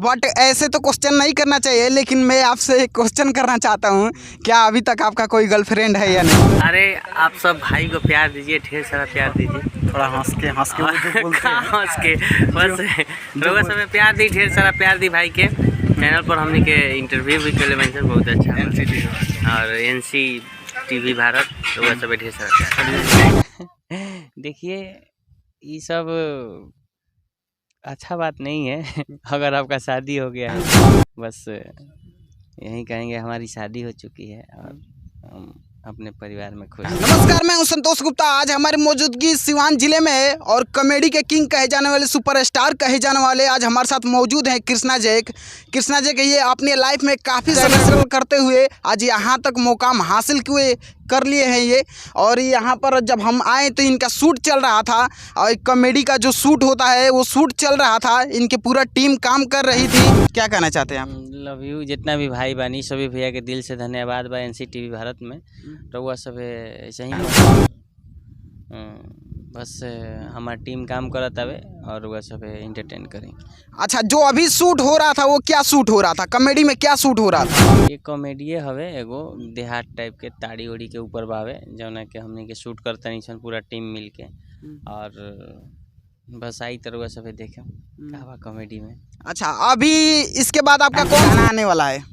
But ऐसे तो question नहीं करना चाहिए, लेकिन मैं आपसे एक क्वेश्चन करना चाहता हूँ, क्या अभी तक आपका कोई गर्लफ्रेंड है या नहीं? अरे आप सब भाई को प्यार दीजिए, ढेर सारा प्यार दीजिए। थोड़ा हंस के हंस के बस लोगों सब प्यार दी, ढेर सारा प्यार दी भाई के। चैनल पर हमने के इंटरव्यू भी कर ले, बहुत अच्छा। और NC TV भारत लोगों सब ढेर सारा प्यार। देखिए ये सब अच्छा बात नहीं है। अगर आपका शादी हो गया है, बस यही कहेंगे हमारी शादी हो चुकी है और हम अपने परिवार में खुश। नमस्कार, मैं हूं संतोष गुप्ता। आज हमारी मौजूदगी सिवान जिले में है और कॉमेडी के किंग कहे जाने वाले, सुपरस्टार कहे जाने वाले आज हमारे साथ मौजूद हैं कृष्णा जैक। कृष्णा जैक ये अपने लाइफ में काफ़ी स्ट्रगल करते हुए आज यहाँ तक मुकाम हासिल कर लिए हैं ये। और यहाँ पर जब हम आए तो इनका शूट चल रहा था और कॉमेडी का जो शूट होता है वो शूट चल रहा था, इनकी पूरा टीम काम कर रही थी। क्या कहना चाहते हैं आप? लव यू जितना भी भाई बानी सभी भैया के दिल से धन्यवाद बा। NC TV भारत में रहुआ सब ऐसे ही बस हमार टीम काम करत हवे और रहुआ सब एंटरटेन करें। अच्छा, जो अभी शूट हो रहा था वो क्या शूट हो रहा था? कॉमेडी में क्या शूट हो रहा था? ये कॉमेडिये हवे, एगो देहात टाइप के ताड़ी ओड़ी के ऊपर बावे जौना के हमने के शूट करता नहीं सन पूरा टीम मिल के। और बस आई तरह सब देखे का कॉमेडी में। अच्छा, अभी इसके बाद आपका कौन गाना आने वाला है?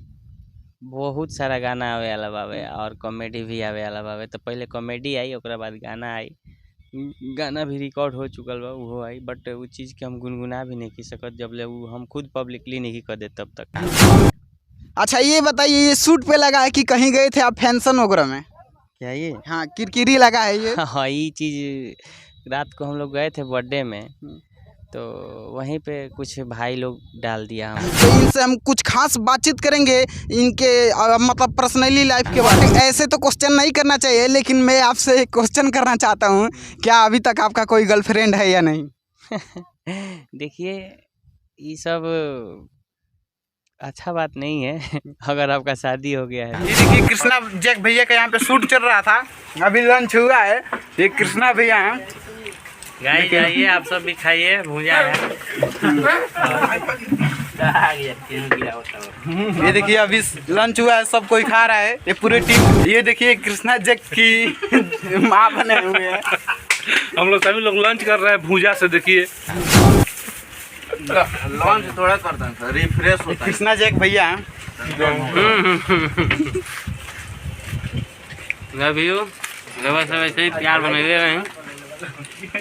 बहुत सारा गाना आवे वाला बावे और कॉमेडी भी आवे वाला बावे। तो पहले कॉमेडी आई, ओकरा बाद गाना आई। गाना भी रिकॉर्ड हो चुकल बा, वो आई, बट वो चीज़ के हम गुनगुना भी नहीं की सकत जब ले वो हम खुद पब्लिकली नहीं कर दे तब तक। अच्छा, ये बताइए, ये सूट पे लगा है कि कहीं गए थे आप फंक्शन वगैरह में? क्या ये? हाँ, किरकिरी लगा है ये। हाँ, ये चीज़ रात को हम लोग गए थे बर्थडे में, तो वहीं पे कुछ भाई लोग डाल दिया हम। तो इनसे हम कुछ खास बातचीत करेंगे इनके मतलब पर्सनली लाइफ के बारे में। ऐसे तो क्वेश्चन नहीं करना चाहिए, लेकिन मैं आपसे एक क्वेश्चन करना चाहता हूँ, क्या अभी तक आपका कोई गर्लफ्रेंड है या नहीं? देखिए ये सब अच्छा बात नहीं है। अगर आपका शादी हो गया है। ये देखिए कृष्णा जैक भैया का यहाँ पे शूट चल रहा था, अभी लंच हुआ है। ये कृष्णा भैया हैं, गाइस आइए आप सब भी खाइए, भूजा है। ये देखिए अभी लंच हुआ है, सब कोई खा रहा है, ये पूरी टीम। ये देखिए कृष्णा जैक की माँ बने हुए हैं। हम लोग सभी लोग लंच कर रहे हैं भूजा से। देखिए लॉन्च थोड़ा करता है, रिफ्रेश होता है। कृष्णा जैक भैया हैं। लव यू, सब ऐसे ही प्यार बने रहे हैं।